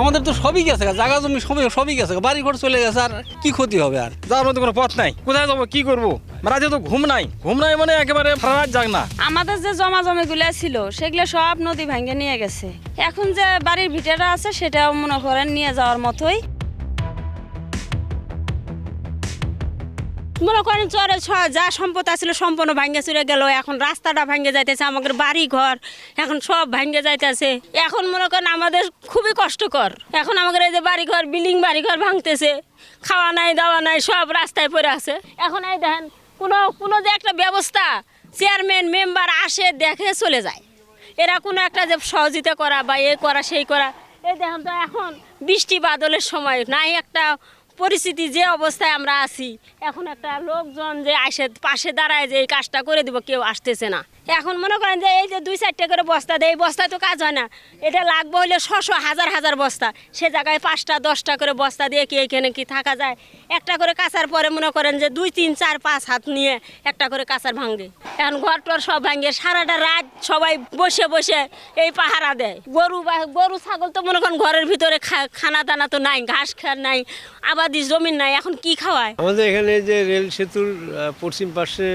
আমাদের তো সবই গেছে, জায়গা জমি সবই গেছে, বাড়ি ঘর চলে গেছে, আর কি ক্ষতি হবে? আর যাওয়ার মতো কোনো পথ নাই, কোথায় যাবো, কি করবো? রাতে তো ঘুম নাই মানে একেবারে সারা রাত জাগ না। আমাদের যে জমা জমিগুলো ছিল সেগুলো সব নদী ভেঙে নিয়ে গেছে। এখন যে বাড়ির ভিটাটা আছে সেটাও মনে করেন নিয়ে যাওয়ার মতোই। মনে করেন চরে যা সম্পদ আছিল সম্পূর্ণ ভাঙ্গে চুরে গেল। এখন রাস্তাটা ভাঙ্গে যাইতেছে, আমাদের বাড়ি ঘর এখন সব ভাঙ্গে যাইতেছে। এখন মনে করেন আমাদের খুবই কষ্টকর। এখন আমাদের এই যে বাড়ি ঘর বিল্ডিং বাড়ি ঘর ভাঙতেছে, খাওয়া নাই দাওয়া নাই, সব রাস্তায় পড়ে আছে। এখন এই দেখেন কোনো যে একটা ব্যবস্থা চেয়ারম্যান মেম্বার আসে দেখে চলে যায়, এরা কোনো একটা যে সহযোগিতা করা বা এ করা সেই করা। এই দেখেন তো এখন বৃষ্টি বাদলের সময় নাই একটা পরিস্থিতি, যে অবস্থায় আমরা আছি এখন একটা লোকজন যে আসে পাশে দাঁড়ায় যে এই কাজটা করে দিব, কেউ আসতেছে না। এখন মনে করেন যে এই যে 2-4টা করে বস্তা দেয়, এই বস্তায় তো কাজ হয় না। এটা লাগবে হইলে 600 হাজার বস্তা, সে জায়গায় 5টা 10টা করে বস্তা দিয়ে কি এখানে কি থাকা যায়? একটা করে কাঁচার পরে মনে করেন যে 2 3 4 5 হাত নিয়ে একটা করে কাঁচার ভাঙবে। এখন ঘর টর সব ভাঙে, সারাটা রাত সবাই বসে বসে এই পাহারা দেয়। গরু ছাগল তো মনে করেন ঘরের ভিতরে খানা দানা তো নাই, ঘাস খার নাই, আবাদি জমিন নাই, এখন কি খাওয়ায়? আমাদের এখানে যে রেল সেতুর পশ্চিম পাশে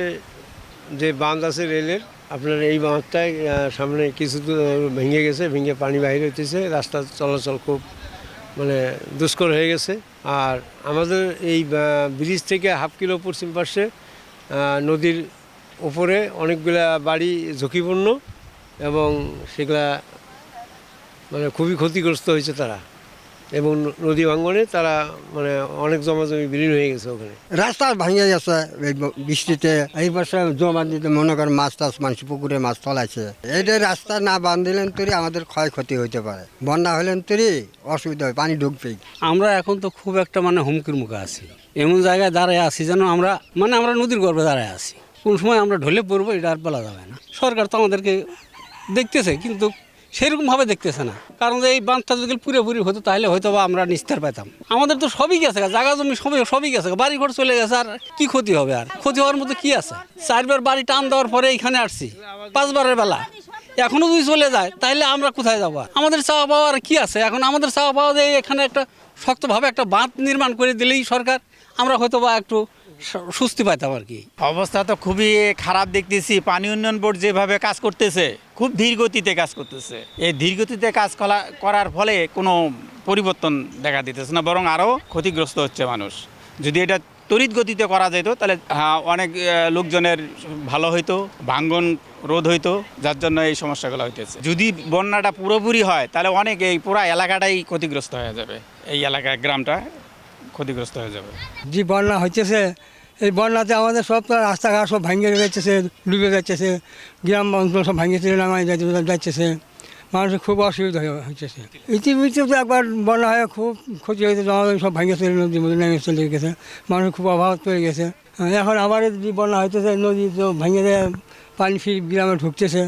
যে বাঁধ আছে রেলের, আপনার এই বাঁধটায় সামনে কিছু ভেঙে গেছে, ভেঙে পানি বাইরে হইতেছে, রাস্তা চলাচল খুব মানে দুষ্কর হয়ে গেছে। আর আমাদের এই ব্রিজ থেকে হাফ কিলো পশ্চিম পাশে নদীর উপরে অনেকগুলা বাড়ি ঝুঁকিপূর্ণ এবং সেগুলা মানে খুবই ক্ষতিগ্রস্ত হয়েছে তারা, এবং নদী ভাঙ্গনে তারা মানে অনেক জমি বিলীন হয়ে গেছে ওখানে। রাস্তা ভাঙে গেছে এই বৃষ্টিতে। এই বছর জমা দিতে মনে করেন মাছ টাছ মানুষ পুকুরে মাছ চলাইছে। এইটা রাস্তা না বাঁধিলেন তৈরি আমাদের ক্ষয়ক্ষতি হইতে পারে, বন্যা হলেন তৈরি অসুবিধা হয়, পানি ঢুকবেই। আমরা এখন তো খুব একটা হুমকির মুখে আছি, এমন জায়গায় দাঁড়ায় আছি যেন আমরা নদীর গর্ভে দাঁড়ায় আছি। কোন সময় আমরা ঢলে পড়বো এটা আর বলা যাবে না। সরকার তো আমাদেরকে দেখতেছে, কিন্তু সেরকমভাবে দেখতেছে না। কারণ এই বাঁধটা যদি পুরোপুরি হতো তাহলে হয়তো বা আমরা নিস্তার পেতাম। আমাদের তো সবই গেছে, জায়গা জমি সবই গেছে, বাড়ি ঘর চলে গেছে, আর কি ক্ষতি হবে? আর ক্ষতি হওয়ার মতো কি আছে? 4বার বাড়ি টান দেওয়ার পরে এখানে আসছি 5বারের বেলা, এখনো যদি চলে যায় তাহলে আমরা কোথায় যাবো? আমাদের চাওয়া পাওয়া আর কি আছে? এখন আমাদের চাওয়া পাওয়া যে এখানে একটা শক্তভাবে একটা বাঁধ নির্মাণ করে দিলেই সরকার, আমরা হয়তো বা একটু স্বস্তি পাইতাম আর কি। অবস্থা তো খুবই খারাপ দেখতেছি। পানি উন্নয়ন বোর্ড যেভাবে কাজ করতেছে খুব ধীর গতিতে কাজ করতেছে। এই ধীর গতিতে কাজ করার ফলে কোনো পরিবর্তন দেখা দিতেছে না, বরং আরও ক্ষতিগ্রস্ত হচ্ছে মানুষ। যদি এটা তড়িৎ গতিতে করা যেত তাহলে অনেক লোকজনের ভালো হইতো, ভাঙ্গন রোধ হইতো, যার জন্য এই সমস্যাগুলো হইতেছে। যদি বন্যাটা পুরোপুরি হয় তাহলে অনেক এই পুরো এলাকাটাই ক্ষতিগ্রস্ত হয়ে যাবে, এই এলাকার গ্রামটা ক্ষতিগ্রস্ত হয়ে যাবে। যে বন্যা হচ্ছে এই বন্যাতে আমাদের সব রাস্তাঘাট সব ভাঙে যাচ্ছে, ডুবে যাচ্ছে, গ্রাম অঞ্চল সব ভাঙে চলে নামায় যাচ্ছে, মানুষের খুব অসুবিধা হচ্ছে। ইতিমধ্যে তো একবার বন্যা হয়ে খুব ক্ষতি হয়েছে, জমা সব ভাঙে চলে নদীর মধ্যে নেমে চলে গেছে, মানুষের খুব অভাব পড়ে গেছে। এখন আবার যে বন্যা হইতেছে নদী তো ভেঙে দেয়, পানি ফির গ্রামে ঢুকতেছে,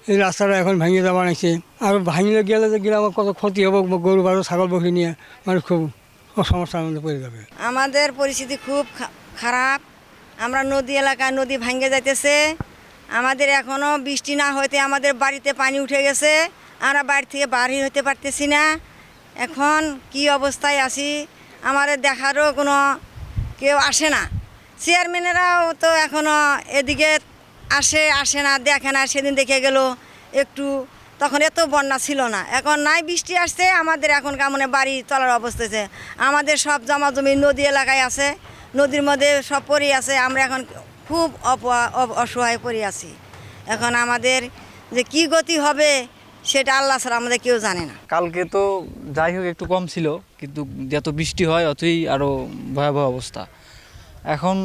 এই রাস্তাটা এখন ভেঙে দেওয়া বানাইছে। আর ভাঙলে গেলে যে গ্রামে কত ক্ষতি হবে, গরু বারো ছাগল বকরি নিয়ে মানুষ খুব সমস্যার মধ্যে পড়ে যাবে। আমাদের পরিস্থিতি খুব খারাপ। আমরা নদী এলাকায় নদী ভাঙে যাইতেছে, আমাদের এখনও বৃষ্টি না হইতে আমাদের বাড়িতে পানি উঠে গেছে, আমরা বাড়ি থেকে বাড়ি হতে পারতেছি না। এখন কি অবস্থায় আছি আমাদের দেখারও কোনো কেউ আসে না। চেয়ারম্যানেরাও তো এখনও এদিকে আসে না, দেখে না। সেদিন দেখে গেল একটু, তখন এত বন্যা ছিল না। এখন নাই বৃষ্টি আসছে, আমাদের এখন কেমন বাড়ি চলার অবস্থা আছে। আমাদের সব জমা জমি নদী এলাকায় আছে, নদীর মধ্যে সব পড়ে আছে। আমরা এখন খুব অসহায় পড়ে আছি। এখন আমাদের যে কি গতি হবে সেটা আল্লাহ ছাড়া আমাদের কেউ জানে না। কালকে তো যাই হোক একটু কম ছিল, কিন্তু যত বৃষ্টি হয় অতই আরও ভয়াবহ অবস্থা। এখন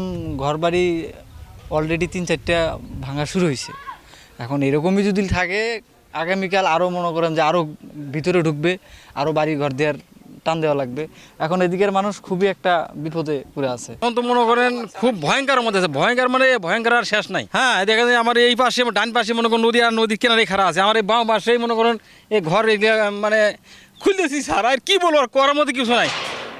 ঘরবাড়ি অলরেডি 3-4টা ভাঙা শুরু হয়েছে। এখন এরকমই যদি থাকে আগামীকাল আরও মনে করেন যে আরও ভিতরে ঢুকবে, আরও বাড়ি ঘর দেওয়ার টান দেওয়া লাগবে। এখন এদিকের মানুষ খুবই একটা বিপদে পড়ে আছে। এখন তো মনে করেন খুব ভয়ঙ্কর মধ্যে আছে, ভয়ঙ্কর মানে ভয়ঙ্কর আর শেষ নাই। হ্যাঁ, দেখা যায় আমার এই পাশে ডান পাশে মনে করেন নদী, আর নদীর কিনারে খাড়া আছে। আমার এই বাঁ পাশেই মনে করেন এই ঘর মানে খুলতেছি স্যার, আর কি বলবো, আর করার মধ্যে কিছু নাই।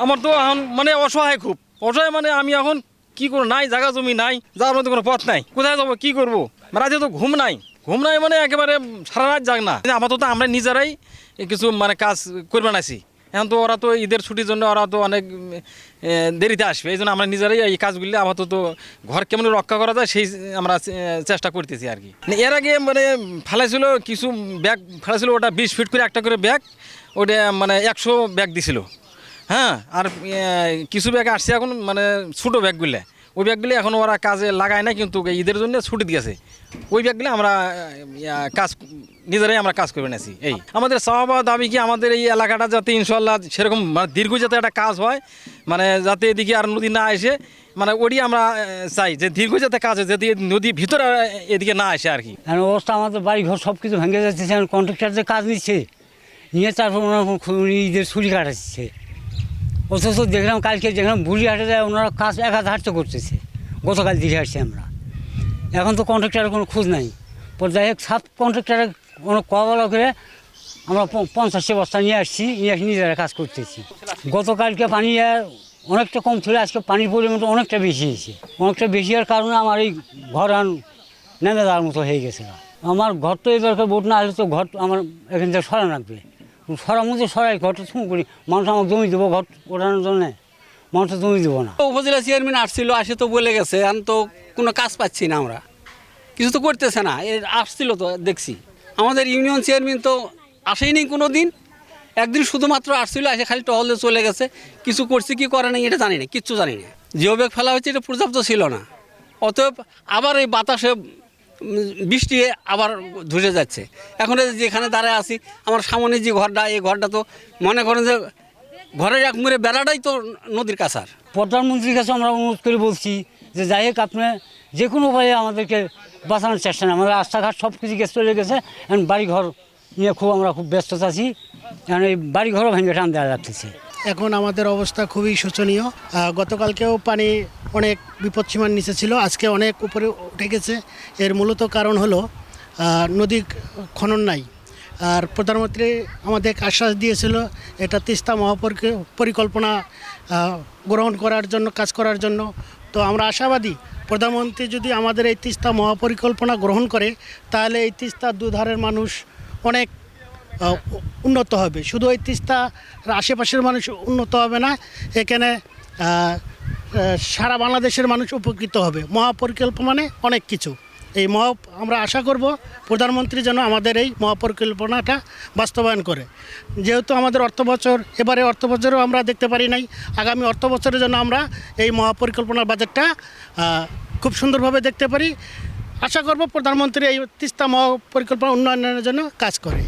আমার তো এখন মানে অসহায়, খুব অসহায়। মানে আমি এখন কি করবো, নাই জায়গা জমি নাই, যাওয়ার মধ্যে কোনো পথ নাই, কোথায় যাবো, কি করবো? রাতে তো ঘুম নাই মানে একেবারে সারা রাত জাগ না। আপাতত আমরা নিজেরাই কিছু মানে কাজ করে বানাইছি, এখন তো ওরা তো ঈদের ছুটির জন্য ওরা তো অনেক দেরিতে আসবে, এই জন্য আমরা নিজেরাই এই কাজগুলি আপাতত ঘর কেমন রক্ষা করা যায় সেই আমরা চেষ্টা করতেছি আর কি। এর আগে মানে ফেলাইছিল কিছু ব্যাগ ফেলাইছিল, ওটা 20 ফিট করে একটা করে ব্যাগ, ওটা মানে 100 ব্যাগ দিছিল। হ্যাঁ, আর কিছু ব্যাগ আসছে এখন মানে ছোটো ব্যাগগুলো, ওই ব্যাগগুলি এখন ওরা কাজে লাগায় না, কিন্তু ঈদের জন্য ছুটি দিয়েছে। ওই ব্যাগগুলি আমরা কাজ নিজেরাই আমরা কাজ করে নিয়েছি। এই আমাদের চাওয়া দাবি কি আমাদের এই এলাকাটা যাতে ইনশাল্লাহ সেরকম মানে দীর্ঘ যাতে একটা কাজ হয়, মানে যাতে এদিকে আর নদী না আসে, মানে ওটি আমরা চাই যে দীর্ঘ যাতে কাজ হয়, যাতে নদী ভিতরে এদিকে না আসে আর কি। এখন অবস্থা আমাদের বাড়ি ঘর সব কিছু ভেঙে যাচ্ছে, কন্ট্রাক্টর যে কাজ নিচ্ছে নিয়ে তারপর ওনারা ঈদের ছুটি কাটাচ্ছে। অথচ দেখলাম কালকে দেখলাম বুড়িহাটে যায় ওনারা কাজ এক হাত হাঁটতে করতেছে, গতকাল দিকে আসছি আমরা। এখন তো কন্ট্রাক্টরের কোনো খোঁজ নাই। পর যাই হোক সাব কন্ট্রাক্টরে কোনো কবলা করে আমরা 50 বস্তা নিয়ে আসছি, নিয়ে আসি নিজেরা কাজ করতেছি। গতকালকে পানি অনেকটা কম ছিল, আজকে পানির পরিমাণটা অনেকটা বেশি হয়েছে। অনেকটা বেশি হওয়ার কারণে আমার এই ঘর নেমে যাওয়ার মতো হয়ে গেছে। আমার ঘর তো এবারকার বোট না আসলে তো ঘর আমার এখান থেকে সরা রাখবে, সরার মধ্যে সরাই ঘরটা শুরু করি, মানুষ আমাকে জমি দেবো ঘর ওঠানোর জন্য, মানুষটা জমি দেবো না। উপজেলা চেয়ারম্যান আসছিল, আসে তো বলে গেছে, আমি তো কোনো কাজ পাচ্ছি না, আমরা কিছু তো করতেছে না। এর আসছিল তো দেখছি, আমাদের ইউনিয়ন চেয়ারম্যান তো আসেইনি কোনো দিন, একদিন শুধুমাত্র আসছিল, এসে খালি টহলে চলে গেছে। কিছু করছে কি করে নাই এটা জানি না, কিচ্ছু জানি না। জিও ব্যাগ ফেলা হয়েছে এটা পর্যাপ্ত ছিল না, অতএব আবার এই বাতাসে বৃষ্টি আবার ধসে যাচ্ছে। এখন যেখানে দাঁড়ায় আছি আমার সামনে যে ঘরটা, এই ঘরটা তো মনে করেন যে ঘরের এক মুড়ে বেড়াটাই তো নদীর কাছার। প্রধানমন্ত্রীর কাছে আমরা অনুরোধ করে বলছি যে যাই হোক আপনি যে কোনো উপায়ে আমাদেরকে বাঁচানোর চেষ্টা নেই। আমাদের রাস্তাঘাট সব কিছু চলে গেছে, এখন বাড়িঘর নিয়ে আমরা খুব ব্যস্ত আছি, এখন এই বাড়িঘরও ভেঙে টান দেওয়া যাচ্ছে। এখন আমাদের অবস্থা খুবই শোচনীয়। গতকালকেও পানি অনেক বিপদসীমার নিচে ছিল, আজকে অনেক উপরে উঠে গেছে। এর মূলত কারণ হলো নদী খনন নাই। আর প্রধানমন্ত্রী আমাদের আশ্বাস দিয়েছিল এটা তিস্তা মহাপরিকল্পনা গ্রহণ করার জন্য, কাজ করার জন্য। তো আমরা আশাবাদী প্রধানমন্ত্রী যদি আমাদের এই তিস্তা মহাপরিকল্পনা গ্রহণ করে তাহলে এই তিস্তার দুধারের মানুষ অনেক উন্নত হবে। শুধু এই তিস্তার আশেপাশের মানুষ উন্নত হবে না, এখানে সারা বাংলাদেশের মানুষ উপকৃত হবে। মহাপরিকল্পনা মানে অনেক কিছু। আমরা আশা করব প্রধানমন্ত্রী যেন আমাদের এই মহাপরিকল্পনাটা বাস্তবায়ন করে। যেহেতু আমাদের অর্থবছর, এবারে অর্থবছরও আমরা দেখতে পারি নাই, আগামী অর্থবছরের জন্য আমরা এই মহাপরিকল্পনার বাজেটটা খুব সুন্দরভাবে দেখতে পারি। আশা করব প্রধানমন্ত্রী এই তিস্তা মহাপরিকল্পনা উন্নয়নের জন্য কাজ করে।